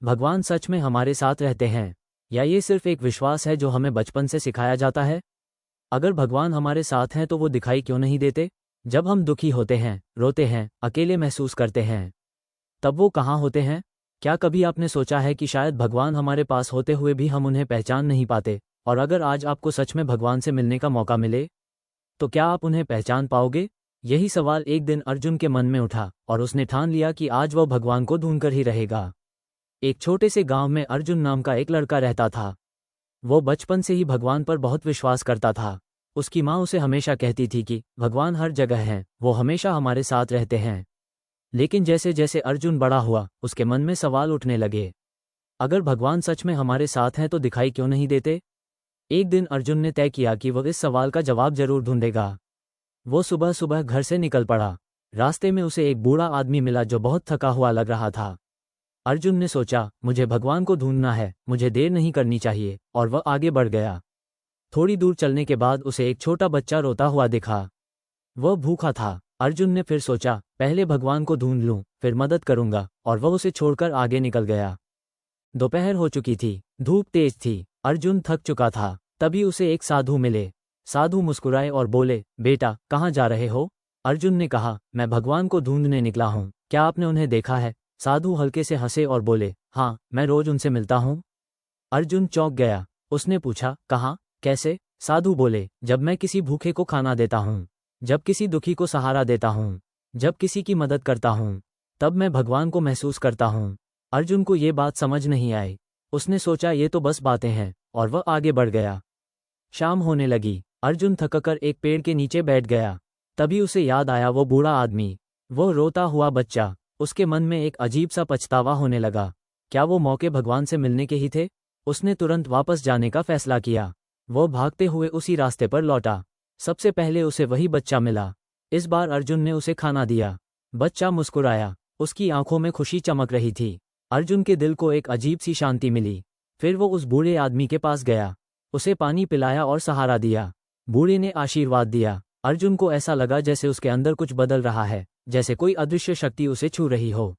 भगवान सच में हमारे साथ रहते हैं, या ये सिर्फ एक विश्वास है जो हमें बचपन से सिखाया जाता है? अगर भगवान हमारे साथ हैं तो वो दिखाई क्यों नहीं देते? जब हम दुखी होते हैं, रोते हैं, अकेले महसूस करते हैं, तब वो कहाँ होते हैं? क्या कभी आपने सोचा है कि शायद भगवान हमारे पास होते हुए भी हम उन्हें पहचान नहीं पाते? और अगर आज आपको सच में भगवान से मिलने का मौका मिले, तो क्या आप उन्हें पहचान पाओगे? यही सवाल एक दिन अर्जुन के मन में उठा और उसने ठान लिया कि आज वह भगवान को ढूंढकर ही रहेगा। एक छोटे से गांव में अर्जुन नाम का एक लड़का रहता था। वो बचपन से ही भगवान पर बहुत विश्वास करता था। उसकी माँ उसे हमेशा कहती थी कि भगवान हर जगह हैं, वो हमेशा हमारे साथ रहते हैं। लेकिन जैसे जैसे अर्जुन बड़ा हुआ, उसके मन में सवाल उठने लगे। अगर भगवान सच में हमारे साथ हैं तो दिखाई क्यों नहीं देते? एक दिन अर्जुन ने तय किया कि वह इस सवाल का जवाब जरूर ढूंढेगा। वो सुबह सुबह घर से निकल पड़ा। रास्ते में उसे एक बूढ़ा आदमी मिला जो बहुत थका हुआ लग रहा था। अर्जुन ने सोचा, मुझे भगवान को ढूंढना है, मुझे देर नहीं करनी चाहिए, और वह आगे बढ़ गया। थोड़ी दूर चलने के बाद उसे एक छोटा बच्चा रोता हुआ दिखा। वह भूखा था। अर्जुन ने फिर सोचा, पहले भगवान को ढूंढ लूं, फिर मदद करूंगा, और वह उसे छोड़कर आगे निकल गया। दोपहर हो चुकी थी, धूप तेज थी, अर्जुन थक चुका था। तभी उसे एक साधु मिले। साधु मुस्कुराए और बोले, बेटा, कहाँ जा रहे हो? अर्जुन ने कहा, मैं भगवान को ढूंढने निकला हूँ, क्या आपने उन्हें देखा है? साधु हल्के से हंसे और बोले, हाँ, मैं रोज उनसे मिलता हूँ। अर्जुन चौंक गया। उसने पूछा, कहाँ, कैसे? साधु बोले, जब मैं किसी भूखे को खाना देता हूँ, जब किसी दुखी को सहारा देता हूँ, जब किसी की मदद करता हूँ, तब मैं भगवान को महसूस करता हूँ। अर्जुन को ये बात समझ नहीं आई। उसने सोचा ये तो बस बातें हैं, और वह आगे बढ़ गया। शाम होने लगी। अर्जुन थककर एक पेड़ के नीचे बैठ गया। तभी उसे याद आया वो बूढ़ा आदमी, वो रोता हुआ बच्चा। उसके मन में एक अजीब सा पछतावा होने लगा। क्या वो मौके भगवान से मिलने के ही थे? उसने तुरंत वापस जाने का फैसला किया। वो भागते हुए उसी रास्ते पर लौटा। सबसे पहले उसे वही बच्चा मिला। इस बार अर्जुन ने उसे खाना दिया। बच्चा मुस्कुराया, उसकी आंखों में खुशी चमक रही थी। अर्जुन के दिल को एक अजीब सी शांति मिली। फिर वो उस बूढ़े आदमी के पास गया, उसे पानी पिलाया और सहारा दिया। बूढ़े ने आशीर्वाद दिया। अर्जुन को ऐसा लगा जैसे उसके अंदर कुछ बदल रहा है, जैसे कोई अदृश्य शक्ति उसे छू रही हो।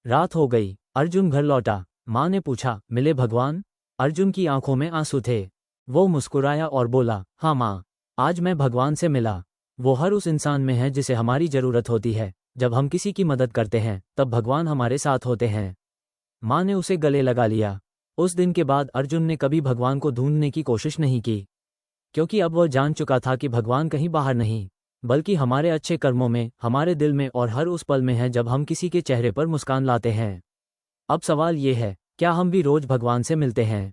रात हो गई। अर्जुन घर लौटा। माँ ने पूछा, मिले भगवान? अर्जुन की आंखों में आंसू थे। वो मुस्कुराया और बोला, हाँ माँ, आज मैं भगवान से मिला। वो हर उस इंसान में है जिसे हमारी जरूरत होती है। जब हम किसी की मदद करते हैं, तब भगवान हमारे साथ होते हैं। माँ ने उसे गले लगा लिया। उस दिन के बाद अर्जुन ने कभी भगवान को ढूंढने की कोशिश नहीं की, क्योंकि अब वह जान चुका था कि भगवान कहीं बाहर नहीं, बल्कि हमारे अच्छे कर्मों में, हमारे दिल में, और हर उस पल में है जब हम किसी के चेहरे पर मुस्कान लाते हैं। अब सवाल ये है, क्या हम भी रोज भगवान से मिलते हैं,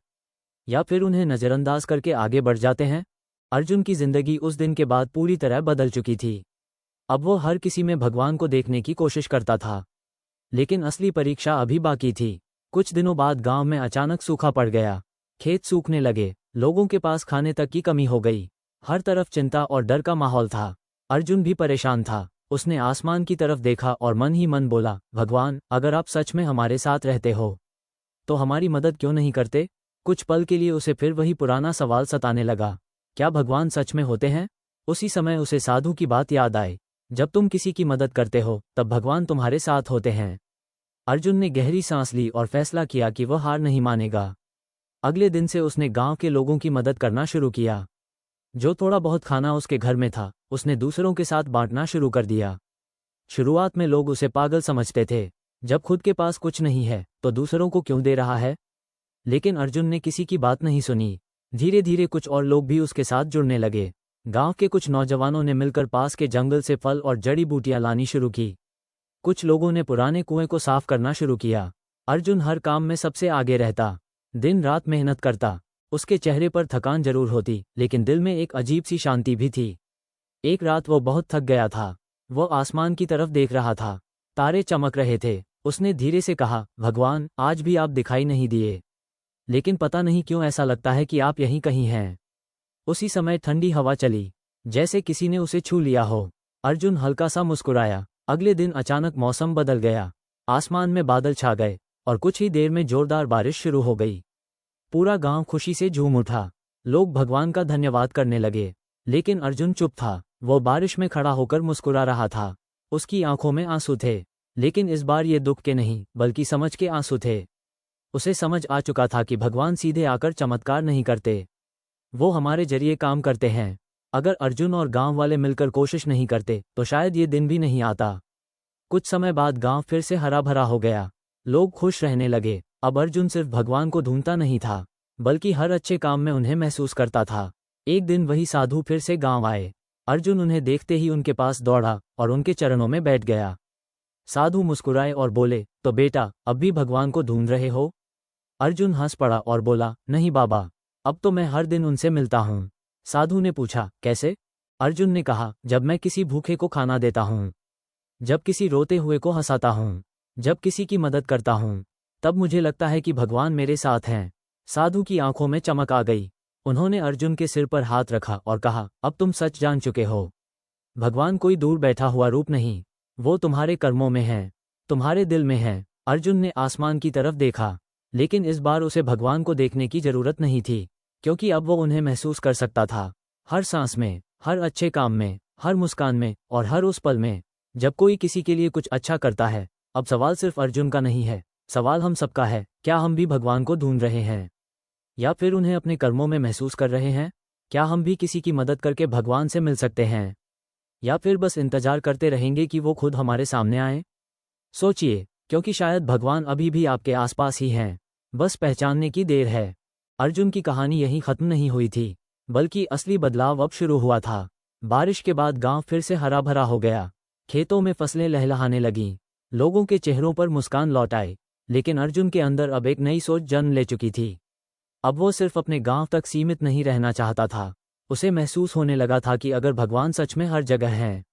या फिर उन्हें नज़रअंदाज करके आगे बढ़ जाते हैं? अर्जुन की जिंदगी उस दिन के बाद पूरी तरह बदल चुकी थी। अब वो हर किसी में भगवान को देखने की कोशिश करता था। लेकिन असली परीक्षा अभी बाकी थी। कुछ दिनों बाद गांव में अचानक सूखा पड़ गया। खेत सूखने लगे, लोगों के पास खाने तक की कमी हो गई। हर तरफ चिंता और डर का माहौल था। अर्जुन भी परेशान था। उसने आसमान की तरफ देखा और मन ही मन बोला, भगवान, अगर आप सच में हमारे साथ रहते हो, तो हमारी मदद क्यों नहीं करते? कुछ पल के लिए उसे फिर वही पुराना सवाल सताने लगा, क्या भगवान सच में होते हैं? उसी समय उसे साधु की बात याद आई, जब तुम किसी की मदद करते हो, तब भगवान तुम्हारे साथ होते हैं। अर्जुन ने गहरी सांस ली और फैसला किया कि वह हार नहीं मानेगा। अगले दिन से उसने गांव के लोगों की मदद करना शुरू किया। जो थोड़ा बहुत खाना उसके घर में था, उसने दूसरों के साथ बांटना शुरू कर दिया। शुरुआत में लोग उसे पागल समझते थे, जब खुद के पास कुछ नहीं है तो दूसरों को क्यों दे रहा है? लेकिन अर्जुन ने किसी की बात नहीं सुनी। धीरे धीरे कुछ और लोग भी उसके साथ जुड़ने लगे। गांव के कुछ नौजवानों ने मिलकर पास के जंगल से फल और जड़ी बूटियां लानी शुरू की। कुछ लोगों ने पुराने कुएं को साफ करना शुरू किया। अर्जुन हर काम में सबसे आगे रहता, दिन रात मेहनत करता। उसके चेहरे पर थकान जरूर होती, लेकिन दिल में एक अजीब सी शांति भी थी। एक रात वो बहुत थक गया था। वो आसमान की तरफ देख रहा था, तारे चमक रहे थे। उसने धीरे से कहा, भगवान, आज भी आप दिखाई नहीं दिए, लेकिन पता नहीं क्यों ऐसा लगता है कि आप यहीं कहीं हैं। उसी समय ठंडी हवा चली, जैसे किसी ने उसे छू लिया हो। अर्जुन हल्का सा मुस्कुराया। अगले दिन अचानक मौसम बदल गया। आसमान में बादल छा गए और कुछ ही देर में जोरदार बारिश शुरू हो गई। पूरा गांव खुशी से झूम उठा। लोग भगवान का धन्यवाद करने लगे, लेकिन अर्जुन चुप था। वो बारिश में खड़ा होकर मुस्कुरा रहा था। उसकी आंखों में आंसू थे, लेकिन इस बार ये दुख के नहीं, बल्कि समझ के आंसू थे। उसे समझ आ चुका था कि भगवान सीधे आकर चमत्कार नहीं करते, वो हमारे जरिए काम करते हैं। अगर अर्जुन और गांव वाले मिलकर कोशिश नहीं करते तो शायद ये दिन भी नहीं आता। कुछ समय बाद गांव फिर से हरा भरा हो गया, लोग खुश रहने लगे। अब अर्जुन सिर्फ भगवान को ढूंढता नहीं था, बल्कि हर अच्छे काम में उन्हें महसूस करता था। एक दिन वही साधु फिर से गांव आए। अर्जुन उन्हें देखते ही उनके पास दौड़ा और उनके चरणों में बैठ गया। साधु मुस्कुराए और बोले, तो बेटा, अब भी भगवान को ढूंढ रहे हो? अर्जुन हंस पड़ा और बोला, नहीं बाबा, अब तो मैं हर दिन उनसे मिलता हूँ। साधु ने पूछा, कैसे? अर्जुन ने कहा, जब मैं किसी भूखे को खाना देता हूँ, जब किसी रोते हुए को हंसाता हूँ, जब किसी की मदद करता हूँ, तब मुझे लगता है कि भगवान मेरे साथ हैं। साधु की आंखों में चमक आ गई। उन्होंने अर्जुन के सिर पर हाथ रखा और कहा, अब तुम सच जान चुके हो। भगवान कोई दूर बैठा हुआ रूप नहीं, वो तुम्हारे कर्मों में है, तुम्हारे दिल में है। अर्जुन ने आसमान की तरफ देखा, लेकिन इस बार उसे भगवान को देखने की जरूरत नहीं थी, क्योंकि अब वो उन्हें महसूस कर सकता था। हर सांस में, हर अच्छे काम में, हर मुस्कान में और हर उस पल में जब कोई किसी के लिए कुछ अच्छा करता है। अब सवाल सिर्फ अर्जुन का नहीं है, सवाल हम सबका है। क्या हम भी भगवान को ढूंढ रहे हैं, या फिर उन्हें अपने कर्मों में महसूस कर रहे हैं? क्या हम भी किसी की मदद करके भगवान से मिल सकते हैं, या फिर बस इंतजार करते रहेंगे कि वो खुद हमारे सामने आए? सोचिए, क्योंकि शायद भगवान अभी भी आपके आसपास ही हैं, बस पहचानने की देर है। अर्जुन की कहानी यहीं खत्म नहीं हुई थी, बल्कि असली बदलाव अब शुरू हुआ था। बारिश के बाद गांव फिर से हरा भरा हो गया, खेतों में फसलें लहलहाने लगीं, लोगों के चेहरों पर मुस्कान लौट आई। लेकिन अर्जुन के अंदर अब एक नई सोच जन्म ले चुकी थी। अब वो सिर्फ अपने गांव तक सीमित नहीं रहना चाहता था। उसे महसूस होने लगा था कि अगर भगवान सच में हर जगह हैं,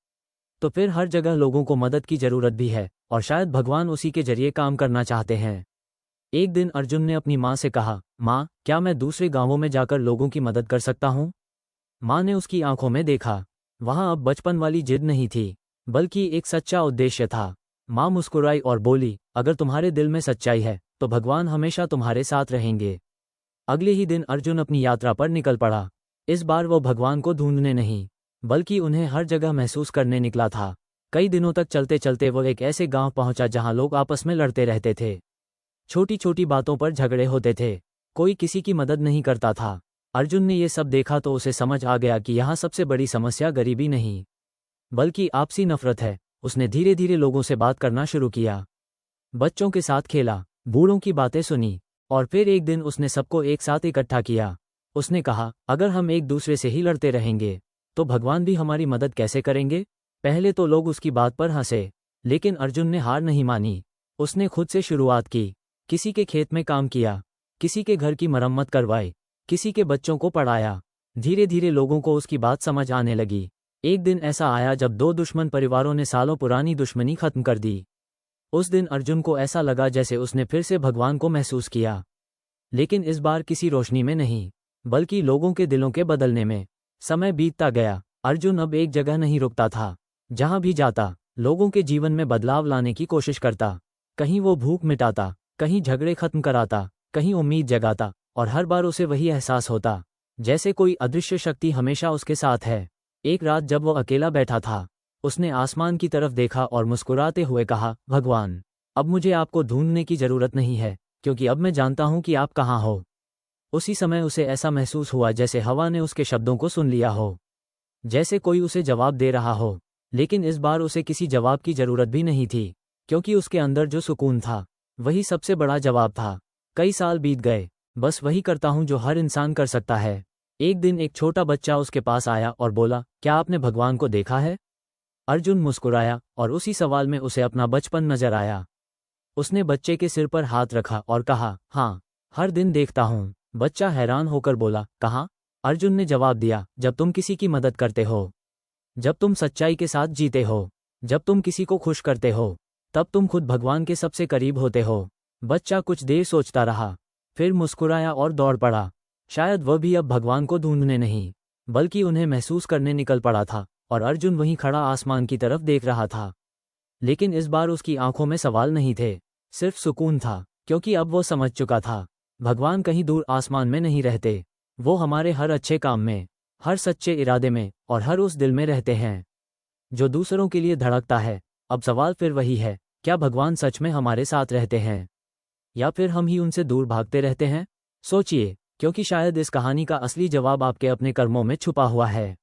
तो फिर हर जगह लोगों को मदद की जरूरत भी है, और शायद भगवान उसी के जरिए काम करना चाहते हैं। एक दिन अर्जुन ने अपनी माँ से कहा, माँ, क्या मैं दूसरे गांवों में जाकर लोगों की मदद कर सकता हूँ? माँ ने उसकी आंखों में देखा, वहाँ अब बचपन वाली जिद नहीं थी, बल्कि एक सच्चा उद्देश्य था। माँ मुस्कुराई और बोली, अगर तुम्हारे दिल में सच्चाई है तो भगवान हमेशा तुम्हारे साथ रहेंगे। अगले ही दिन अर्जुन अपनी यात्रा पर निकल पड़ा। इस बार वो भगवान को ढूंढने नहीं, बल्कि उन्हें हर जगह महसूस करने निकला था। कई दिनों तक चलते चलते वो एक ऐसे गांव पहुंचा जहां लोग आपस में लड़ते रहते थे, छोटी छोटी बातों पर झगड़े होते थे, कोई किसी की मदद नहीं करता था। अर्जुन ने ये सब देखा तो उसे समझ आ गया कि यहाँ सबसे बड़ी समस्या गरीबी नहीं, बल्कि आपसी नफरत है। उसने धीरे धीरे लोगों से बात करना शुरू किया, बच्चों के साथ खेला, बूढ़ों की बातें सुनी, और फिर एक दिन उसने सबको एक साथ इकट्ठा किया। उसने कहा, अगर हम एक दूसरे से ही लड़ते रहेंगे तो भगवान भी हमारी मदद कैसे करेंगे? पहले तो लोग उसकी बात पर हंसे, लेकिन अर्जुन ने हार नहीं मानी। उसने खुद से शुरुआत की, किसी के खेत में काम किया, किसी के घर की मरम्मत करवाई, किसी के बच्चों को पढ़ाया। धीरे धीरे लोगों को उसकी बात समझ आने लगी। एक दिन ऐसा आया जब दो दुश्मन परिवारों ने सालों पुरानी दुश्मनी खत्म कर दी। उस दिन अर्जुन को ऐसा लगा जैसे उसने फिर से भगवान को महसूस किया, लेकिन इस बार किसी रोशनी में नहीं, बल्कि लोगों के दिलों के बदलने में। समय बीतता गया, अर्जुन अब एक जगह नहीं रुकता था। जहां भी जाता, लोगों के जीवन में बदलाव लाने की कोशिश करता। कहीं वो भूख मिटाता, कहीं झगड़े खत्म कराता, कहीं उम्मीद जगाता, और हर बार उसे वही एहसास होता, जैसे कोई अदृश्य शक्ति हमेशा उसके साथ है। एक रात जब वो अकेला बैठा था, उसने आसमान की तरफ देखा और मुस्कुराते हुए कहा, भगवान, अब मुझे आपको ढूंढने की जरूरत नहीं है, क्योंकि अब मैं जानता हूं कि आप कहाँ हो। उसी समय उसे ऐसा महसूस हुआ जैसे हवा ने उसके शब्दों को सुन लिया हो, जैसे कोई उसे जवाब दे रहा हो। लेकिन इस बार उसे किसी जवाब की जरूरत भी नहीं थी, क्योंकि उसके अंदर जो सुकून था वही सबसे बड़ा जवाब था। कई साल बीत गए, बस वही करता हूं जो हर इंसान कर सकता है। एक दिन एक छोटा बच्चा उसके पास आया और बोला, क्या आपने भगवान को देखा है? अर्जुन मुस्कुराया और उसी सवाल में उसे अपना बचपन नजर आया। उसने बच्चे के सिर पर हाथ रखा और कहा, हाँ, हर दिन देखता हूँ। बच्चा हैरान होकर बोला, कहाँ? अर्जुन ने जवाब दिया, जब तुम किसी की मदद करते हो, जब तुम सच्चाई के साथ जीते हो, जब तुम किसी को खुश करते हो, तब तुम खुद भगवान के सबसे करीब होते हो। बच्चा कुछ देर सोचता रहा, फिर मुस्कुराया और दौड़ पड़ा। शायद वह भी अब भगवान को ढूंढने नहीं, बल्कि उन्हें महसूस करने निकल पड़ा था। और अर्जुन वहीं खड़ा आसमान की तरफ देख रहा था। लेकिन इस बार उसकी आंखों में सवाल नहीं थे, सिर्फ सुकून था, क्योंकि अब वो समझ चुका था, भगवान कहीं दूर आसमान में नहीं रहते, वो हमारे हर अच्छे काम में, हर सच्चे इरादे में और हर उस दिल में रहते हैं जो दूसरों के लिए धड़कता है। अब सवाल फिर वही है, क्या भगवान सच में हमारे साथ रहते हैं? या फिर हम ही उनसे दूर भागते रहते हैं? सोचिए, क्योंकि शायद इस कहानी का असली जवाब आपके अपने कर्मों में छुपा हुआ है।